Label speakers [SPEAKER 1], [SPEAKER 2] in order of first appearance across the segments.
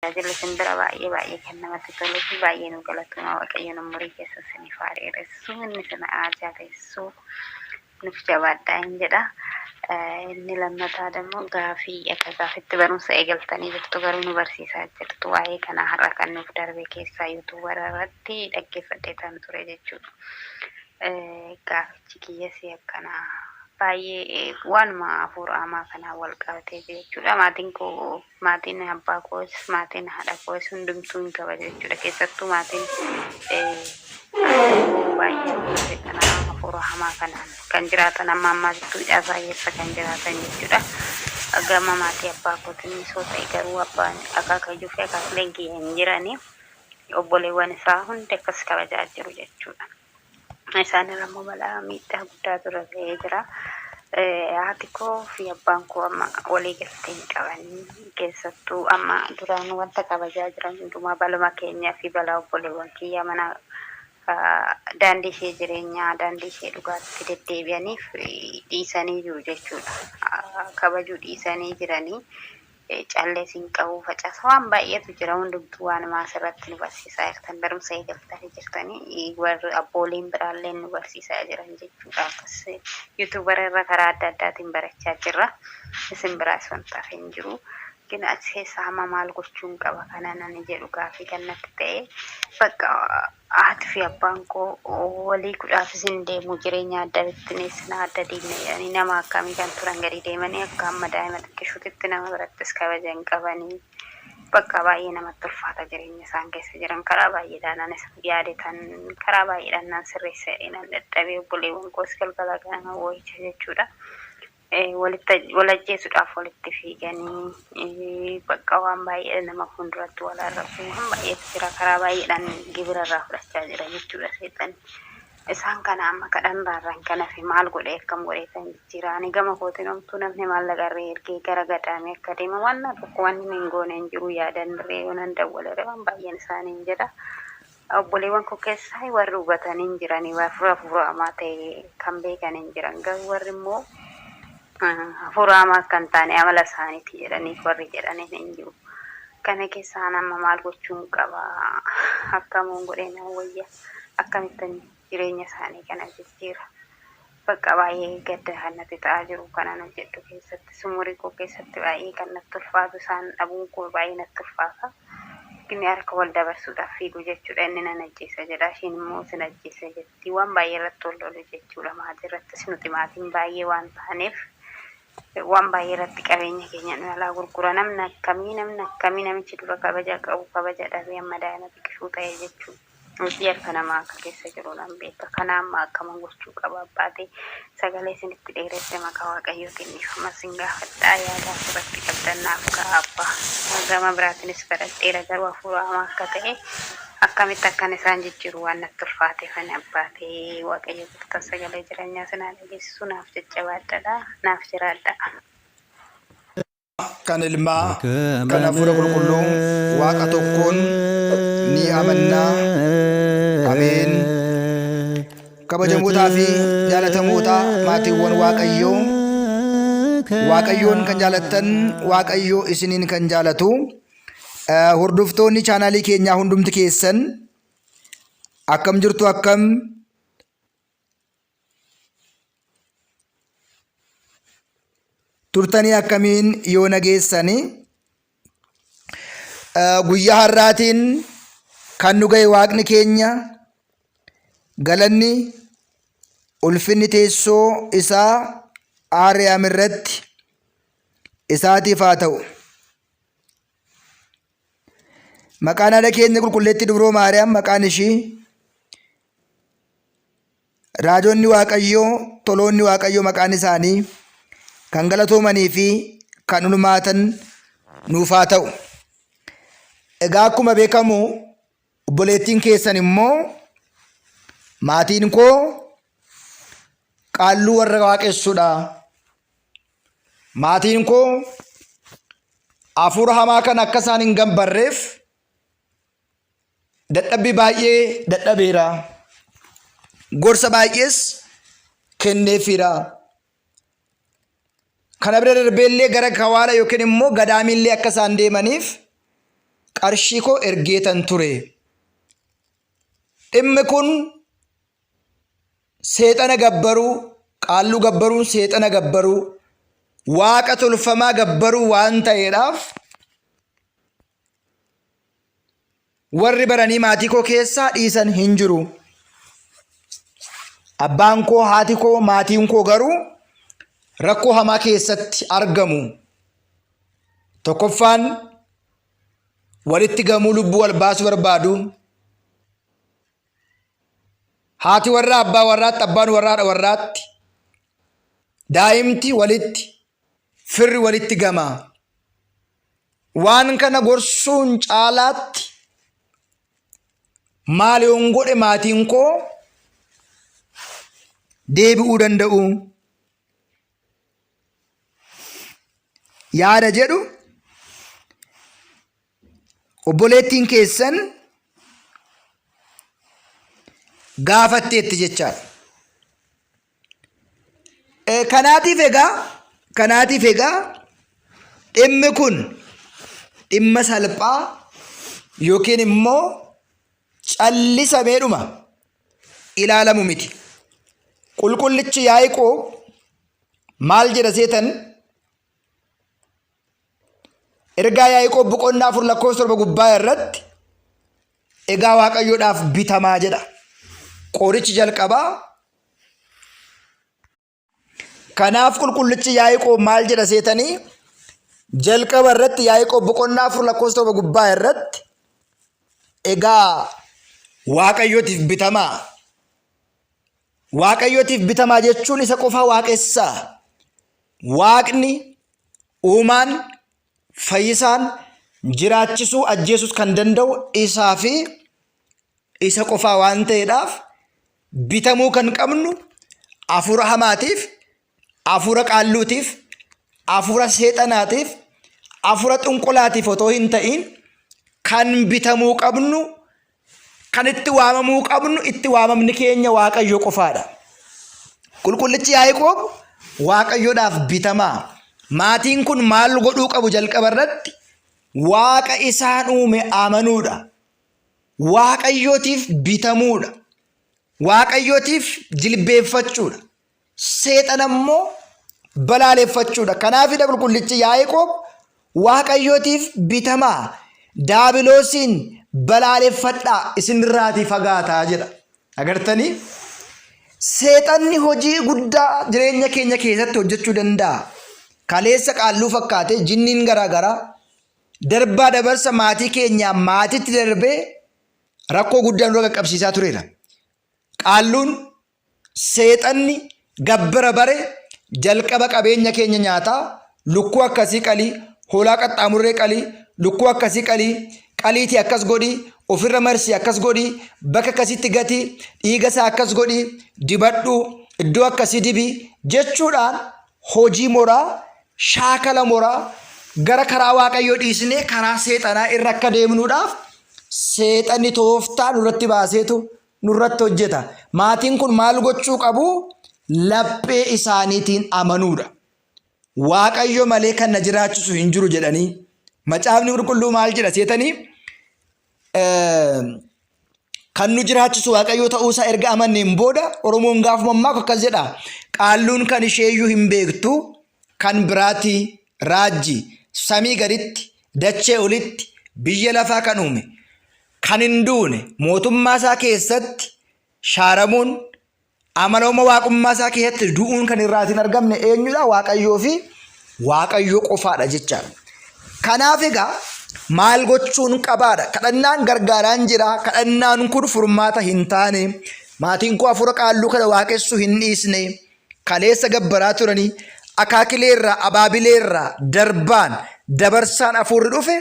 [SPEAKER 1] Tajaajila simbira baay'ee kan namatti toluu fi baay'ee nu galatoomaa Waaqayyoon umurii keessa isiniif haa dheeressu inni sana jaabeessu nuuf jabaadhaa hin jedha. Inni lammataa immoo gaafii akka gaafitti barumsa eegaltanii jirtu garuu nu barsiisaa jirtu waa'ee kana har'a kan nuuf darbe keessaa yuutuubara irratti dhaggeeffadhee kan ture jechuudha. Gaafichi kiyyasii akkanaa baay'ee waanuma hafuura hamaa kanaan wal qabatee jechuudha. Maatiin abbaa koos maatiin haadha koos hundumtuu hin kabaju jechuudha. Keessattuu maatiin baay'ee kanaa hafuura hamaa kanaan kan jiraatan amma ammaattuu caasaa keessa kan jiraatan jechuudha. Gama maatii abbaa kootiin soo ta'e garuu abbaan akaakayyuu fi akaakileen kiyya hin jirani. Obboleewwan isaa hundi akkas kabajaa jiru jechuudha. Isaan irra immoo balaa miidhaa guddaatu irra ga'ee jira. Haati koo fi abbaan koo amma walii galtee hin qaban keessattuu amma duraan wanta kabajaa jiran hundumaa baluma keenyaa fi balaa obboleewwan kiyya mana daandii ishee jireenyaa daandii ishee dhugaatti deddeebi'aniif dhiisanii jiru jechuudha. Kabajuu dhiisanii jiranii. Callees hin qabu facaasa waan baay'eetu jira hundumtuu waan asirratti nu barsiisaa jirtan barumsa eegaltanii jirtanii warri abbooleen biraallee nu barsiisaa jiran jechuudha. Akkas yuutuubara irra karaa adda addaatiin barachaa jirra. Isin biraas wanta hin jiru. Gina achi keessaa amma maal gochuun qaba kana nani jedhu gaafii kannatti ta'e bakka haati fi abbaan koo walii kudhaaf isin deemu jireenya adda bittineessina adda diinne jedhanii nama akkamii kan turan gadi deemanii akka amma daa'ima xiqqishuutitti nama birattis kabaja hin qabanii bakka baay'ee namatti ulfaata jireenya isaan keessa jiran karaa baay'eedhaan anis yaadetan karaa baay'eedhaan naan sirreessa jedhanii dadhabee obboleewwan koos galgala kana waycha jechuudha. Walajjeesuudhaaf walitti fiiganii bakka waan baay'ee nama fuulduratti wal arrabu waan baay'eetu jira karaa baay'eedhaan gibira irraa fudhachaa jira jechuudha seexan. Isaan kana amma kadhannaarraan kana fi maal godhee akkam godhee kan jijjiiranii gama kootiin homtuu namni maallaqa irree ergee gara gadaamee akka deema waan tokko waan hin goone hin jiru yaadan irree yonan dawwalee waan baay'een isaanii hin jedha. Obboleewwan koo keessaa warri hubatanii hin jiranii warra hafuura hamaa ta'e kan beekan hin jiran garuu warri immoo hafuura hamaa kan taane amala isaaniiti jedhanii warri jedhanii hin jiru. Kana keessaa nama maal gochuun qaba akkamuun godhee nama wayya akkamittan jireenya isaanii kana jijjiira. Bakka baay'ee gadda kan natti ta'aa jiru kana nan jedhu keessatti umurii koo keessatti baay'ee kan natti ulfaatu isaan dhabuun koo baay'ee natti ulfaata. Gini harka wal dabarsuudhaaf fiigu jechuudha inni nan ajjeessa jedha ishiin immoo sin ajjeessa jetti waan baay'ee irratti wal lolu jechuudha maatii irrattis nuti maatiin baay'ee waan taaneef waan baay'ee irratti qabeenya keenya nu alaa gurgura namni akkamii namichi dura kabaja qabu kabaja dhabee amma daa'ima xiqqishuu ta'e jechuudha. Nuti harka namaa akka keessa jiru nan beeka kana amma akkama gochuu qaba abbaatee sagalee isinitti dheeresse maqaa waaqayyootiin dhiifama sin gaafadhaa yaada asirratti qabdannaaf ka'a abbaa. Gama biraatiinis baradheera garuu hafuura hamaa akka ta'e akkamitti akkan isaan jijjiiru waan natti ulfaate kan abbaatee waaqayyo gurgurtaa sagalee jireenyaa sinaa dhageessisu naaf jajjabaadhaa naaf jiraadhaa.
[SPEAKER 2] Kan ilmaa kan hafuura qulqulluu waaqa tokkoon ni amannaa. Ameen. Kabajamootaa fi jaallatamoota maatiiwwan Waaqayyoo Waaqayyoon kan jaalattan Waaqayyoo isiniin kan jaalatu hordoftoonni chaanaalii keenyaa hundumti keessan akkam jirtu akkam turtanii akkamiin yoo nageessanii guyyaa har'aatiin kan nu ga'e waaqni keenya galanni ulfinni teessoo isaa Aariyaam irratti isaatiif haa ta'u. Maqaan haadha keenya qulqulleetti dubroo Maariyaam maqaan ishii raajonni Waaqayyoo toloonni Waaqayyoo maqaan isaanii kan galatoomanii fi kan ulmaatan nuuf haa ta'u. Egaa akkuma beekamu obboleettiin keessan immoo maatiin koo qaalluu warra waaqessuudha. Maatiin koo hafuura hamaa kan akka isaan hin gambarreef dadhabbii baay'ee dadhabeera. Gorsa baay'ees kenneefiira. Kana bira darbeellee gara kawaala yookiin immoo gadaamiillee akka isaan deemaniif qarshii koo ergeetan ture. Dhimmi kun seexana gabbaruu, qaalluu gabbaruun seexana gabbaruu, waaqa tolfamaa gabbaruu waan ta'eedhaaf warri baranii maatii koo keessaa dhiisan hin jiru. Abbaan koo, haati koo, maatiin koo garuu rakkoo hamaa keessatti argamu. Tokkoffaan walitti gamuu lubbuu wal baasuu barbaadu. Haati warraa abbaa warraatti, abbaan warraadha warraatti. Daa'imti walitti, firri walitti gama. Waan kana gorsuun caalaatti maal yoon godhe maatiin koo deebi'uu danda'u yaada jedhu obboleettiin keessan gaafatteetti jechaadha. Kanaatiif egaa dhimmi kun dhimma salphaa yookiin immoo callisameedhuma ilaalamu miti. Qulqullichi Yaaqoob maal jedha seetan? Ergaa Yaaqoob boqonnaa 4:7 gubbaa irratti egaa Waaqayyoodhaaf bitamaa jedha. Qorichi jalqabaa. Kanaaf qulqullichi Yaaqoob maal jedha seetanii? Jalqaba irratti Yaaqoob boqonnaa 4:7 gubbaa irratti egaa Waaqayyootiif bitamaa. Waaqayyootiif bitamaa jechuun isa qofa waaqessaa. Waaqni uumaan, fayyisaan, jiraachisuu, ajjeesuus kan danda'u isaa fi isa qofaa waan ta'eedhaaf bitamuu kan qabnu hafuura hamaatiif, hafuura qaalluutiif, hafuura seexanaatiif, hafuura xunqulaatiif otoo hin ta'in kan bitamuu qabnu, kan itti waamamuu qabnu, itti waamamni keenya Waaqayyo qofaadha. Qulqullichi Yaaqoob Waaqayyoodhaaf bitamaa. Maatiin kun maal godhuu qabu? Jalqaba irratti Waaqa isaan uume amanuudha. Waaqayyootiif bitamuudha. Waaqayyootiif jilbeeffachuudha. Seexana immoo balaaleffachuudha. Kanaafidha qulqullichi Yaaqoob Waaqayyootiif bitamaa. Daabiloosiin balaaleffadhaa, isinirraatii fagaataa jedha. Agartanii? Seexanni hojii guddaa jireenya keenya keessatti hojjechuu danda'a. Kaleessa qaalluu fakkaatee jinniin garaagaraa darbaa dabarsa maatii keenyaa maatiitti darbee rakkoo guddaa nurra qaqqabsiisaa tureera. Qaalluun, seexanni gabbara bare jalqaba qabeenya keenya nyaataa, lukkuu akkasii qalii, hoolaa qaxxaamurree qalii, lukkuu akkasii qalii, qaliitii akkas godhii, ofirra marsii akkas godhii, bakka akkasitti gatii, dhiiga isaa akkas godhii, dibadhuu, iddoo akkasii dibii jechuudhaan hojii moraa, shaakala moraa gara karaa Waaqayyoo dhiisnee karaa seexanaa irra akka deemnuudhaaf seexanni tooftaa nurratti baaseetu nurratti hojjeta. Maatiin kun maal gochuu qabu? Laphee isaaniitiin amanuudha. Waaqayyo malee kan na jiraachisu hin jiru jedhanii. Macaafni qulqulluu maal jedha seetanii? Kan nu jiraachisu Waaqayyo ta'uusaa erga amanneen booda Oromoon gaafuma ammaa akkas jedha. Qaalluun kan isheeyyuu hin beektu kan biraatii raajji samii gaditti dachee olitti biyya lafaa kan uume kan hin duune mootummaa isaa keessatti shaaramuun amalooma waaqummaa isaa keessatti du'uun kan irraatiin argamne eenyudha? Waaqayyoo fi Waaqayyoo qofaadha jechaadha. Kanaaf egaa maal gochuun qabaadha? Kadhannaan gargaaraan jira. Kadhannaan kun furmaata hin taane. Maatiin koo hafuura qaalluu kana waaqessuu hin dhiisne. Kaleessa gabbaraa turanii akaakileerraa, abaabileerraa darbaan dabarsaan hafuurri dhufe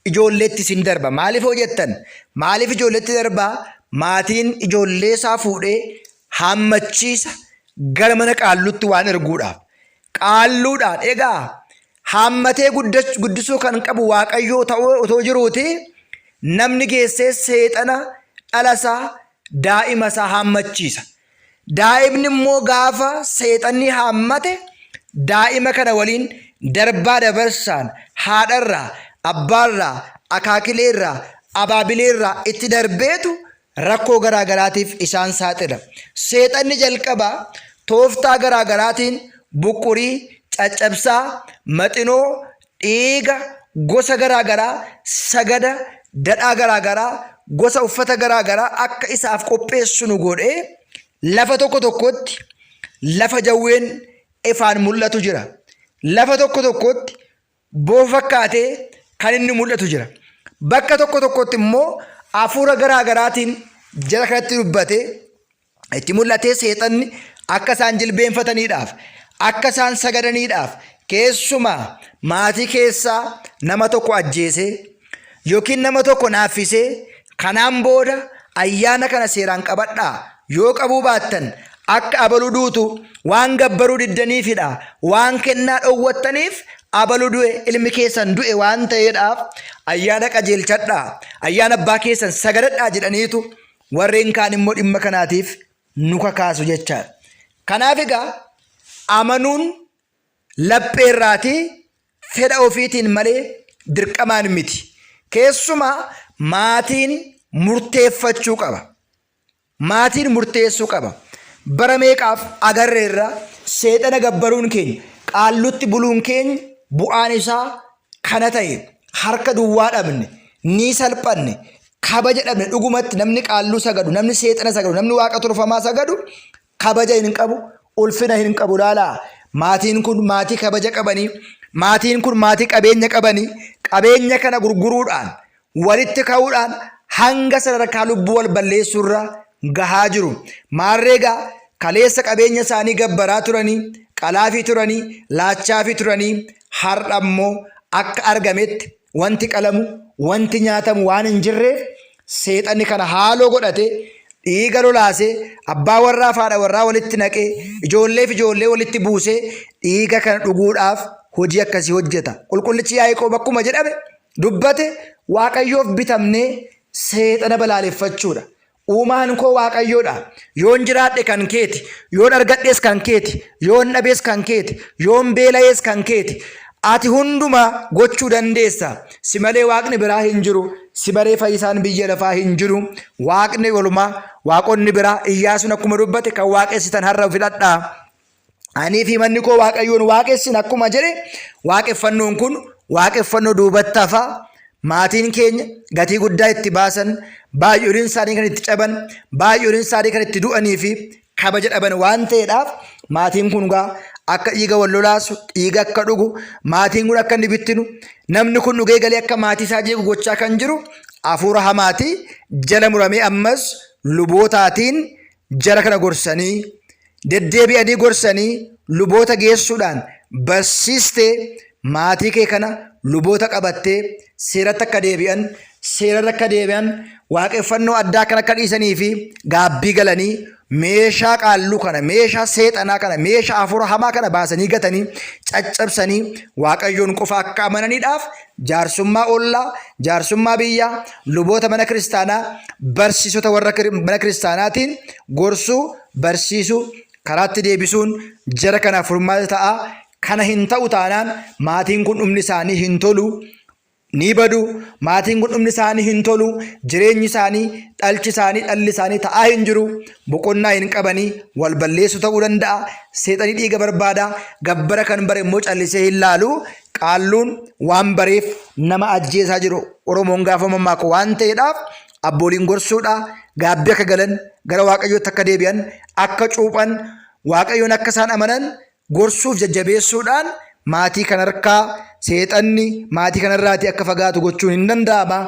[SPEAKER 2] ijoolleetti sin darba. Maaliif hojjettan? Maaliif ijoolleetti darba? Maatiin ijoollee isaa fuudhee hammachiisa gara mana qaalluutti waan erguudhaaf. Qaalluudhaan egaa hammatee guddisuu kan qabu Waaqayyoo ta'uu otoo jiruuti namni geessee seexana dhalasaa daa'ima isaa hammachiisa. Daa'imni immoo gaafa seexanni hammate daa'ima kana waliin darbaa dabarsaan haadharraa, abbaarraa, akaakileerraa abaabileerraa itti darbeetu rakkoo garaagaraatiif isaan saaxila. Seexanni jalqabaa tooftaa garaagaraatiin buqurii, caccabsaa, maxinoo, dhiiga gosa garaagaraa, sagada, dadhaa garaagaraa, gosa uffata garaagaraa akka isaaf qopheessu nu godhee lafa tokko tokkotti lafa jawween ifaan mul'atu jira. Lafa tokko tokkotti boo fakkaatee kan inni mul'atu jira. Bakka tokko tokkotti immoo hafuura garaagaraatiin jala kanatti dubbatee itti mul'atee seexanni akka isaan jilbeenfataniidhaaf, akka isaan sagadaniidhaaf keessumaa maatii keessaa nama tokko ajjeesee yookiin nama tokko naaffisee kanaan booda ayyaana kana seeraan qabadhaa yoo qabuu baattan akka abaluu duutu waan gabbaruu diddaniifidha, waan kennaa dhoowwattaniif abaluu du'e ilmi keessan du'e waan ta'eedhaaf ayyaana qajeelchadhaa, ayyaana abbaa keessan sagadadhaa jedhaniitu warreen kaan immoo dhimma kanaatiif nu kakaasu jechaadha. Kanaaf egaa amanuun lapheerraatii fedha ofiitiin malee dirqamaan miti. Keessumaa maatiin murteeffachuu qaba. Maatiin murteessuu qaba. Bara meeqaaf agarreerra seexana gabbaruun keenya, qaallutti buluun keenya bu'aan isaa kana ta'e harka duwwaa dhabne, ni salphanne, kabaja dhabne. Dhugumatti namni qaalluu sagadu, namni seexana sagadu, namni waaqa tolfamaa sagadu kabaja hin qabu, ulfina hin qabu. Laalaa maatiin kun maatii kabaja qabanii, maatiin kun maatii qabeenya qabanii, qabeenya kana gurguruudhaan walitti ka'uudhaan hanga sadarkaa lubbuu wal balleessuurra gahaa jiru. Maarreegaa kaleessa qabeenya isaanii gabbaraa turanii, qalaafii turanii, laachaafii turanii, har'a immoo akka argametti wanti qalamu, wanti nyaatamu waan hin jirreef seexanni kana haaloo godhatee dhiiga lolaasee abbaa warraa fi haadha warraa walitti naqee ijoollee fi ijoollee walitti buusee dhiiga kana dhuguudhaaf hojii akkasii hojjeta. Qulqullichi Yaaqoob akkuma jedhame dubbate Waaqayyoof bitamnee seexana balaaleffachuudha. Uumaan koo Waaqayyoodha. Yoon jiraadhe kan keeti, yoon argadhees kan keeti, yoon dhabees kan keeti, yoon beela'ees kan keeti. Ati hundumaa gochuu dandeessa. Si malee waaqni biraa hin jiru. Si malee fayyisaan biyya lafaa hin jiru. Waaqni walumaa waaqonni biraa Iyyaasuun akkuma dubbate kan waaqessitan har'a filadhaa. Anii fi manni koo Waaqayyoon waaqessin akkuma jedhe waaqeffannoon kun waaqeffannoo duubatti hafaa. Maatiin keenya gatii guddaa itti baasan, baay'ooliin isaanii kan itti caban, baay'ooliin isaanii kan itti du'anii fi kabaja dhaban waan ta'eedhaaf maatiin kun gaa akka dhiiga wal lolaasu, dhiiga akka dhugu, maatiin kun akka inni bittinu, namni kun dhugee galee akka maatii isaa jeequ gochaa kan jiru hafuura hamaatii jala muramee ammas lubootaatiin jara kana gorsanii deddeebi'anii gorsanii luboota geessuudhaan barsiistee maatii kee kana luboota qabattee seeratti akka deebi'an, seerarra akka deebi'an, waaqeffannoo addaa kan akka dhiisanii fi gaabbii galanii meeshaa qaalluu kana, meeshaa seexanaa kana, meeshaa hafuura hamaa kana baasanii gatanii caccabsanii Waaqayyoon qofa akka amananiidhaaf jaarsummaa ollaa, jaarsummaa biyyaa, luboota mana kiristaanaa, barsiisota warra mana kiristaanaatiin gorsuu, barsiisuu, karaatti deebisuun jara kanaaf furmaata ta'a. Kana hin ta'u taanaan maatiin kun dhumni isaanii hin tolu, ni badu. Maatiin kun dhumni isaanii hin tolu, jireenyi isaanii, dhalchi isaanii, dhalli isaanii ta'aa hin jiru. Boqonnaa hin qabanii, wal balleessu ta'uu danda'a. Seexanii dhiiga barbaada. Gabbara kan bare immoo callisee hin laalu. Qaalluun waan bareef nama ajjeesaa jiru Oromoon gaafa mammaako waan ta'eedhaaf abbooliin gorsuudha. Gaabbii akka galan, gara Waaqayyootti akka deebi'an, akka cuuphan, Waaqayyoon akka isaan amanan gorsuuf jajjabeessuudhaan maatii kan harkaa seexanni maatii kanarraatii akka fagaatu gochuun hin danda'ama.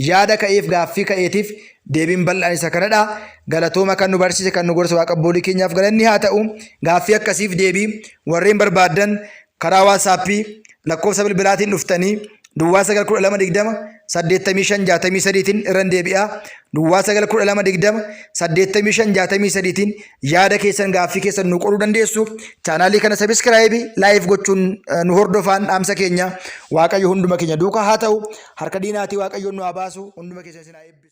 [SPEAKER 2] Yaada ka'eef gaaffii ka'eetiif deebiin bal'aan isa kanadha. Galatooma kan nu barsiise kan nu gorse waaqa abboolii keenyaaf galanni haa ta'u. Gaaffii akkasiif deebii warreen barbaadan karaa waatsaappii lakkoofsa bilbilaatiin dhuftanii Duwwaa 912 8563 irraan deebi'aa. Duwwaa 912 8563 yaada keessan gaaffii keessan nu qoruu dandeessu. Chaanaalii kana sabiskiraayibii laayif gochuun nu hordofaan dhaamsa keenya. Waaqayyo hunduma keenya duukaa haa ta'u. Harka diinaatii Waaqayyoon nu haa baasu. Hunduma keessa isin haa eebbisu.